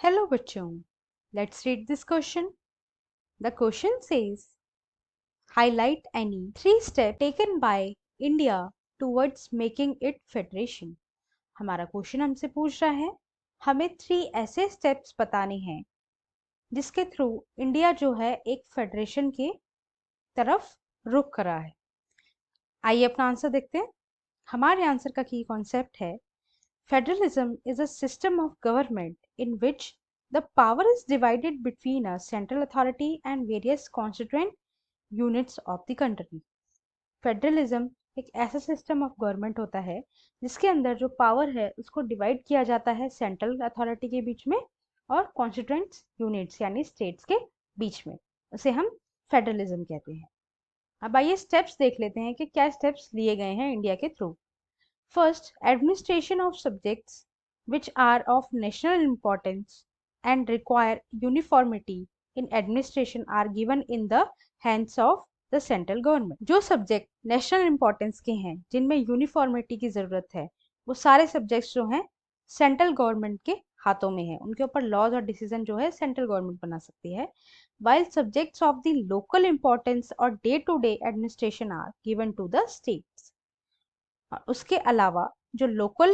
Hello बच्चों, let's read this question. The question says, highlight any 3 steps taken by India towards making it federation. हमारा question हमसे पूछ रहा है हमें 3 ऐसे स्टेप्स बताने हैं जिसके थ्रू इंडिया जो है एक फेडरेशन के तरफ रुख कर रहा है। आइए अपना आंसर देखते हैं। हमारे आंसर का की कॉन्सेप्ट है Federalism is a system of government in which the power is divided between a central authority and various constituent units of the country. Federalism एक ऐसा सिस्टम ऑफ गवर्नमेंट होता है जिसके अंदर जो पावर है उसको डिवाइड किया जाता है सेंट्रल अथॉरिटी के बीच में और कॉन्स्टिट्यूएंट यूनिट्स यानी स्टेट्स के बीच में। उसे हम फेडरलिज्म कहते हैं। अब आइए स्टेप्स देख लेते हैं कि क्या स्टेप्स लिए गए हैं इंडिया के through. First, administration of subjects which are of national importance and require uniformity in administration are given in the hands of the central government. जो सब्जेक्ट नेशनल इंपॉर्टेंस के हैं जिनमें यूनिफॉर्मिटी की जरूरत है वो सारे सब्जेक्ट्स जो हैं सेंट्रल गवर्नमेंट के हाथों में है। उनके ऊपर लॉज और डिसीजन जो है सेंट्रल गवर्नमेंट बना सकती है। while subjects of the local importance or day to day administration are given to the states. और उसके अलावा जो लोकल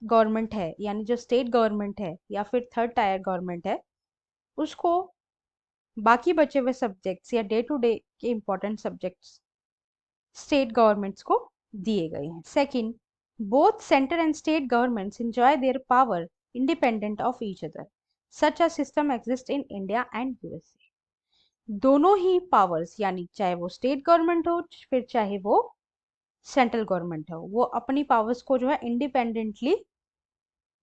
गवर्नमेंट है यानी जो स्टेट गवर्नमेंट है या फिर थर्ड टायर गवर्नमेंट है उसको बाकी बचे हुए सब्जेक्ट्स या डे टू डे के इंपॉर्टेंट सब्जेक्ट्स स्टेट गवर्नमेंट्स को दिए गए हैं। Second, both centre and state governments enjoy their power independent of each other. Such a system exist in India and USA. दोनों ही पावर्स यानी चाहे वो स्टेट गवर्नमेंट हो फिर चाहे वो सेंट्रल गवर्नमेंट है वो अपनी पावर्स को जो है इंडिपेंडेंटली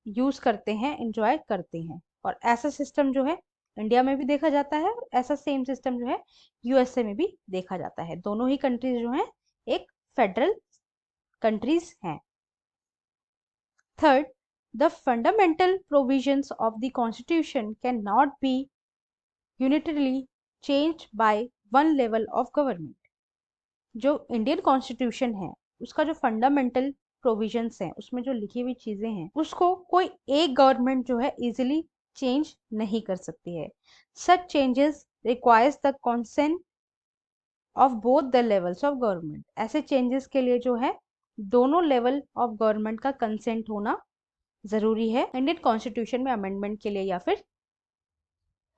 यूज करते हैं, एंजॉय करते हैं। और ऐसा सिस्टम जो है इंडिया में भी देखा जाता है और ऐसा सेम सिस्टम जो है यूएसए में भी देखा जाता है। दोनों ही कंट्रीज जो हैं एक फेडरल कंट्रीज हैं। Third, the fundamental provisions of the constitution can not be unitarily changed by one level of government. जो इंडियन कॉन्स्टिट्यूशन है उसका जो फंडामेंटल प्रोविजंस हैं उसमें जो लिखी हुई चीजें हैं उसको कोई एक गवर्नमेंट जो है इजीली चेंज नहीं कर सकती है। Such changes requires the consent of both the levels of government. ऐसे चेंजेस के लिए जो है दोनों लेवल ऑफ गवर्नमेंट का कंसेंट होना जरूरी है इंडियन कॉन्स्टिट्यूशन में अमेंडमेंट के लिए या फिर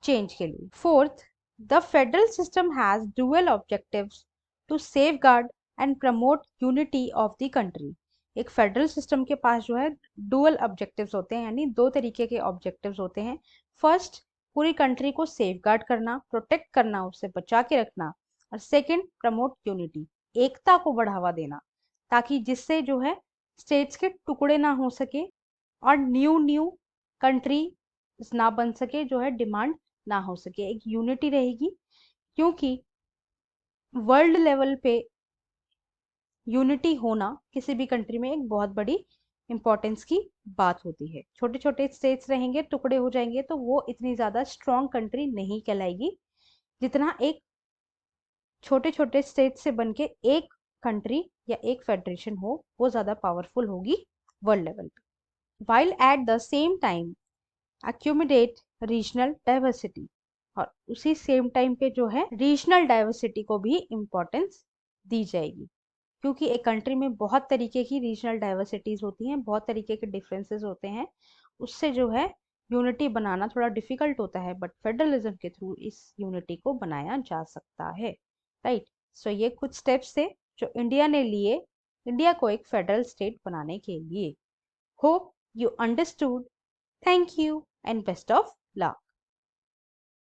चेंज के लिए। Fourth, the federal system has dual objectives to safeguard and promote unity of the country. एक फेडरल सिस्टम के पास जो है डुअल ऑब्जेक्टिव्स होते हैं यानी दो तरीके के ऑब्जेक्टिव्स होते हैं। फर्स्ट, पूरी कंट्री को सेफगार्ड करना, प्रोटेक्ट करना, उससे बचा के रखना। और सेकंड, प्रमोट यूनिटी, एकता को बढ़ावा देना ताकि जिससे जो है स्टेट्स के टुकड़े ना हो सके और न्यू कंट्री ना बन सके, जो है डिमांड ना हो सके, एक यूनिटी रहेगी। क्योंकि वर्ल्ड लेवल पे यूनिटी होना किसी भी कंट्री में एक बहुत बड़ी इंपॉर्टेंस की बात होती है। छोटे छोटे स्टेट्स रहेंगे, टुकड़े हो जाएंगे तो वो इतनी ज्यादा स्ट्रॉन्ग कंट्री नहीं कहलाएगी जितना एक छोटे छोटे स्टेट से बनके एक कंट्री या एक फेडरेशन हो वो ज्यादा पावरफुल होगी वर्ल्ड लेवल पे। While at the same time accumulate regional diversity, और उसी सेम टाइम पे जो है रीजनल डाइवर्सिटी को भी इम्पोर्टेंस दी जाएगी। क्योंकि एक कंट्री में बहुत तरीके की रीजनल डाइवर्सिटीज होती हैं, बहुत तरीके के डिफरेंसेस होते हैं, उससे जो है यूनिटी बनाना थोड़ा डिफिकल्ट होता है, बट फेडरलिज्म के थ्रू इस यूनिटी को बनाया जा सकता है। राइट, सो ये कुछ स्टेप्स थे जो इंडिया ने लिए इंडिया को एक फेडरल स्टेट बनाने के लिए। Hope you understood. Thank you and best of luck.